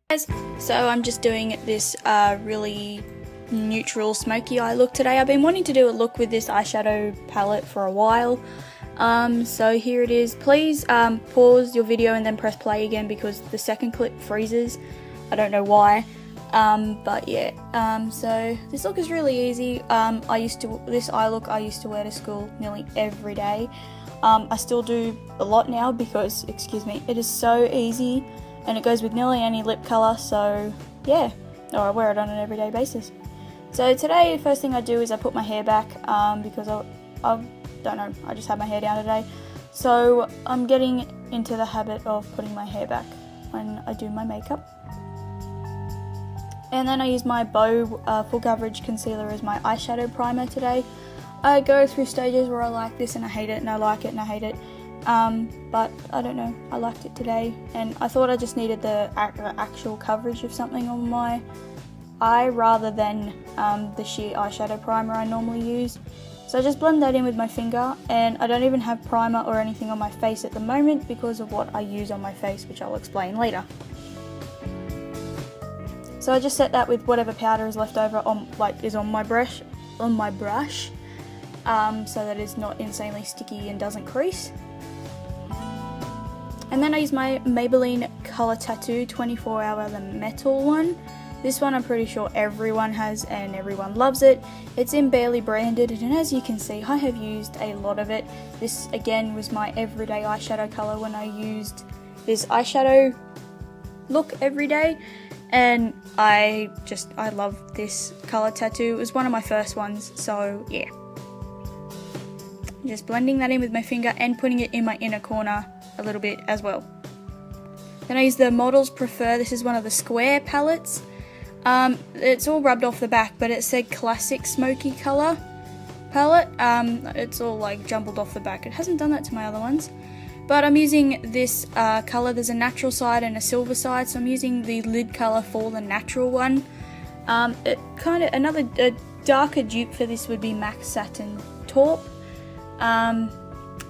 Guys, so I'm just doing this really neutral smoky eye look today. I've been wanting to do a look with this eyeshadow palette for a while. So here it is. Please pause your video and then press play again because the second clip freezes. I don't know why. But yeah, so this look is really easy. This eye look I used to wear to school nearly every day. I still do a lot now because, excuse me, it is so easy. And it goes with nearly any lip colour, so yeah, or I wear it on an everyday basis. So today, the first thing I do is I put my hair back because I don't know, I just had my hair down today. So I'm getting into the habit of putting my hair back when I do my makeup. And then I use my Bow Full Coverage Concealer as my eyeshadow primer today. I go through stages where I like this and I hate it, and I like it and I hate it. But I don't know, I liked it today, and I thought I just needed the actual coverage of something on my eye rather than the sheer eyeshadow primer I normally use. So I just blend that in with my finger, and I don't even have primer or anything on my face at the moment because of what I use on my face, which I'll explain later. So I just set that with whatever powder is left over on my brush, so that it's not insanely sticky and doesn't crease. And then I use my Maybelline Colour Tattoo 24-hour the metal one. This one I'm pretty sure everyone has and everyone loves it. It's in Barely branded, and as you can see I have used a lot of it. This again was my everyday eyeshadow colour when I used this eyeshadow look every day, and I love this colour tattoo. It was one of my first ones, so yeah. Just blending that in with my finger and putting it in my inner corner a little bit as well. Then I use the Models Prefer. This is one of the square palettes. It's all rubbed off the back, but it said Classic Smoky Colour palette. It's all like jumbled off the back. It hasn't done that to my other ones. But I'm using this colour. There's a natural side and a silver side, so I'm using the lid colour for the natural one. A darker dupe for this would be MAC Satin Taupe.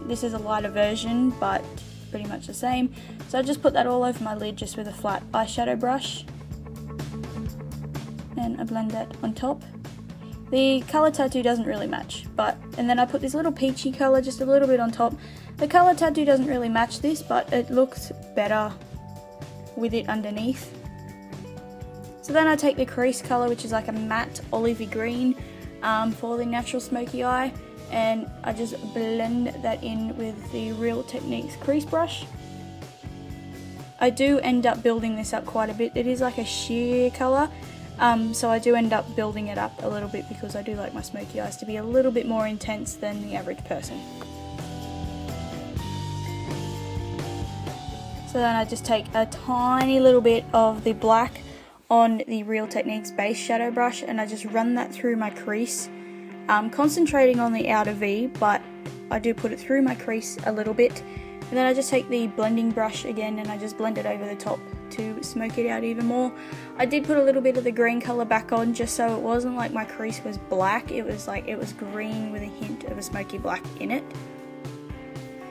This is a lighter version, but pretty much the same. So I just put that all over my lid just with a flat eyeshadow brush, and I blend that on top. The colour tattoo doesn't really match, and then I put this little peachy colour just a little bit on top. The colour tattoo doesn't really match this, but it looks better with it underneath. So then I take the crease colour, which is like a matte olivey green, for the natural smoky eye, and I just blend that in with the Real Techniques crease brush. I do end up building this up quite a bit. It is like a sheer colour, so I do end up building it up a little bit because I do like my smoky eyes to be a little bit more intense than the average person. So then I just take a tiny little bit of the black on the Real Techniques base shadow brush, and I just run that through my crease. Concentrating on the outer V, but I do put it through my crease a little bit, and then I just take the blending brush again and I just blend it over the top to smoke it out even more. I did put a little bit of the green colour back on just so it wasn't like my crease was black, it was green with a hint of a smoky black in it.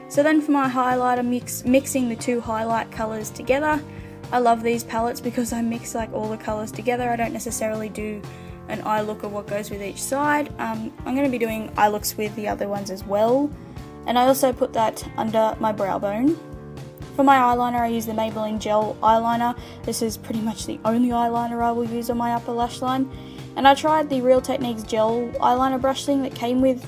So then for my highlight, I'm mixing the two highlight colours together. I love these palettes because I mix like all the colours together. I don't necessarily do an eye look of what goes with each side. I'm going to be doing eye looks with the other ones as well, and I also put that under my brow bone. For my eyeliner I use the Maybelline Gel Eyeliner. This is pretty much the only eyeliner I will use on my upper lash line, and I tried the Real Techniques Gel Eyeliner brush thing that came with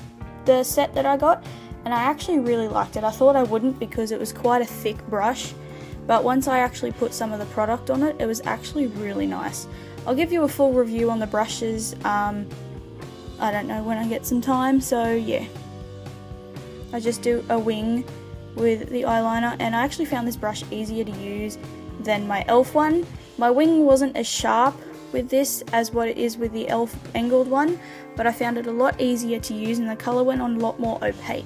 the set that I got, and I actually really liked it. I thought I wouldn't because it was quite a thick brush, but once I actually put some of the product on it, it was actually really nice. I'll give you a full review on the brushes, I don't know, when I get some time, so yeah. I just do a wing with the eyeliner, and I actually found this brush easier to use than my e.l.f. one. My wing wasn't as sharp with this as what it is with the e.l.f. angled one, but I found it a lot easier to use and the colour went on a lot more opaque.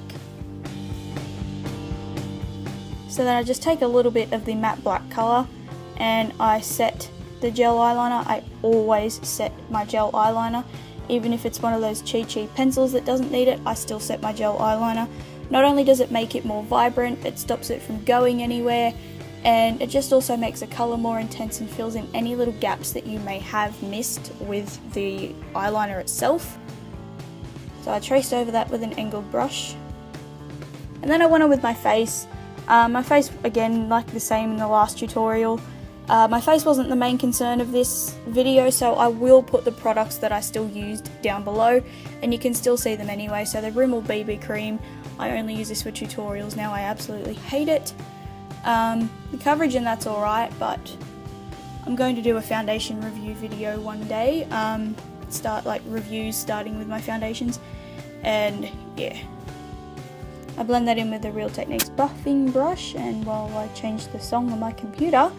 So then I just take a little bit of the matte black colour and I set the gel eyeliner. I always set my gel eyeliner, even if it's one of those cheap pencils that doesn't need it, I still set my gel eyeliner. Not only does it make it more vibrant, it stops it from going anywhere, and it just also makes the colour more intense and fills in any little gaps that you may have missed with the eyeliner itself. So I traced over that with an angled brush. And then I went on with my face. My face, again, like the same in the last tutorial. My face wasn't the main concern of this video, so I will put the products that I still used down below, and you can still see them anyway. So the Rimmel BB cream, I only use this for tutorials now, I absolutely hate it. The coverage and that's alright, but I'm going to do a foundation review video one day, start like reviews starting with my foundations, and yeah. I blend that in with the Real Techniques buffing brush, and while I changed the song on my computer,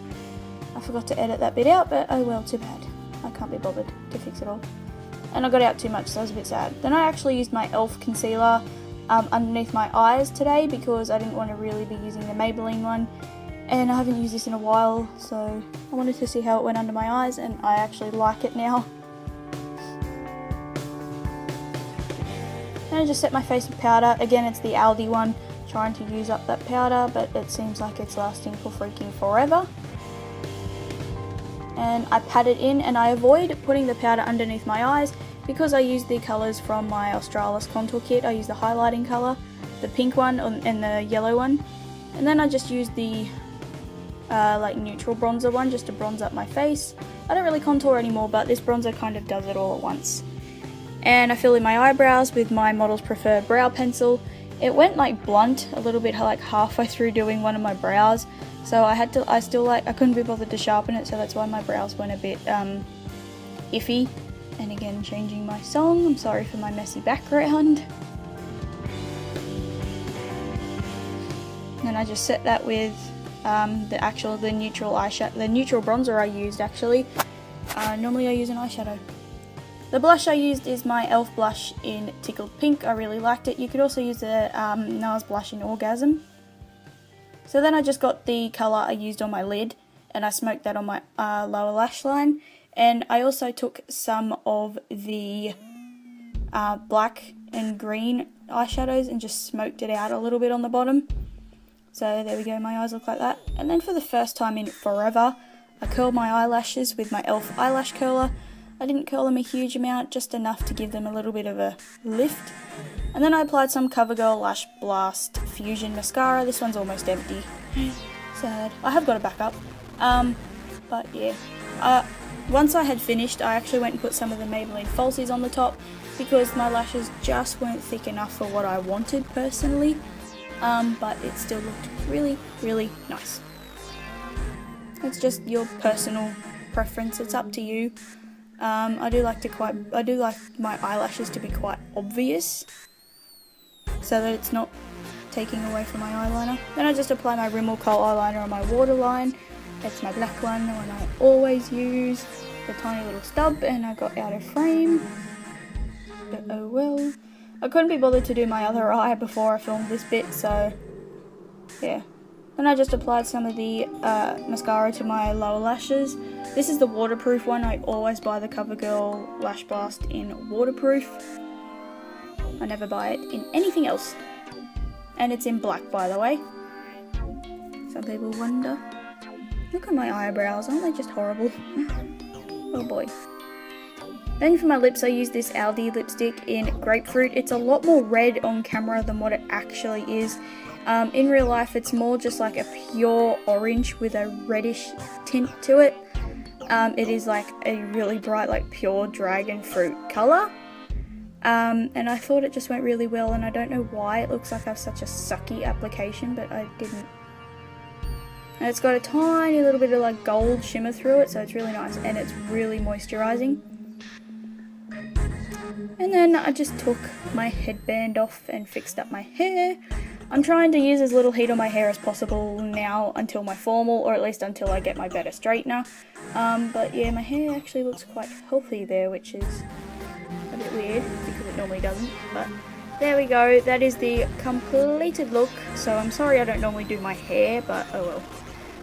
I forgot to edit that bit out, but oh well, too bad. I can't be bothered to fix it all. And I got out too much, so I was a bit sad. Then I actually used my e.l.f. concealer underneath my eyes today because I didn't want to really be using the Maybelline one, and I haven't used this in a while, so I wanted to see how it went under my eyes, and I actually like it now. And I just set my face with powder. Again, it's the Aldi one, trying to use up that powder, but it seems like it's lasting for freaking forever. And I pat it in, and I avoid putting the powder underneath my eyes because I use the colours from my Australis contour kit. I use the highlighting colour, the pink one and the yellow one, and then I just use the like neutral bronzer one just to bronze up my face. I don't really contour anymore, but this bronzer kind of does it all at once. And I fill in my eyebrows with my Model's Preferred brow pencil. It went like blunt a little bit, like halfway through doing one of my brows, so I couldn't be bothered to sharpen it, so that's why my brows went a bit iffy. And again, changing my song, I'm sorry for my messy background. And I just set that with the neutral eyeshadow, the neutral bronzer I used actually. Normally I use an eyeshadow. The blush I used is my e.l.f. blush in Tickled Pink. I really liked it. You could also use the NARS blush in Orgasm. So then I just got the colour I used on my lid, and I smoked that on my lower lash line. And I also took some of the black and green eyeshadows and just smoked it out a little bit on the bottom. So there we go, my eyes look like that. And then for the first time in forever, I curled my eyelashes with my e.l.f. eyelash curler. I didn't curl them a huge amount, just enough to give them a little bit of a lift. And then I applied some CoverGirl Lash Blast Fusion Mascara. This one's almost empty. Sad. I have got a backup. But yeah. Once I had finished, I actually went and put some of the Maybelline falsies on the top because my lashes just weren't thick enough for what I wanted personally. But it still looked really, really nice. It's just your personal preference. It's up to you. I do like my eyelashes to be quite obvious, so that it's not taking away from my eyeliner. Then I just apply my Rimmel Kohl eyeliner on my waterline. It's my black one, the one I always use, the tiny little stub, and I got out of frame. But oh well. I couldn't be bothered to do my other eye before I filmed this bit, so yeah. Then I just applied some of the mascara to my lower lashes. This is the waterproof one. I always buy the CoverGirl Lash Blast in waterproof. I never buy it in anything else. And it's in black, by the way. Some people wonder. Look at my eyebrows, aren't they just horrible? Oh boy. Then for my lips, I use this Aldi lipstick in Grapefruit. It's a lot more red on camera than what it actually is. In real life, it's more just like a pure orange with a reddish tint to it. It is like a really bright, like pure dragon fruit colour. And I thought it just went really well, and I don't know why it looks like I have such a sucky application, but I didn't. And it's got a tiny little bit of like gold shimmer through it, so it's really nice, and it's really moisturising. And then I just took my headband off and fixed up my hair. I'm trying to use as little heat on my hair as possible now until my formal, or at least until I get my better straightener. But yeah, my hair actually looks quite healthy there, which is a bit weird because it normally doesn't. But there we go, that is the completed look. So I'm sorry I don't normally do my hair, but oh well.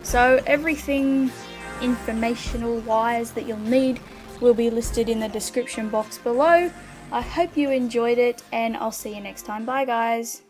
So everything informational wise that you'll need will be listed in the description box below. I hope you enjoyed it, and I'll see you next time. Bye guys!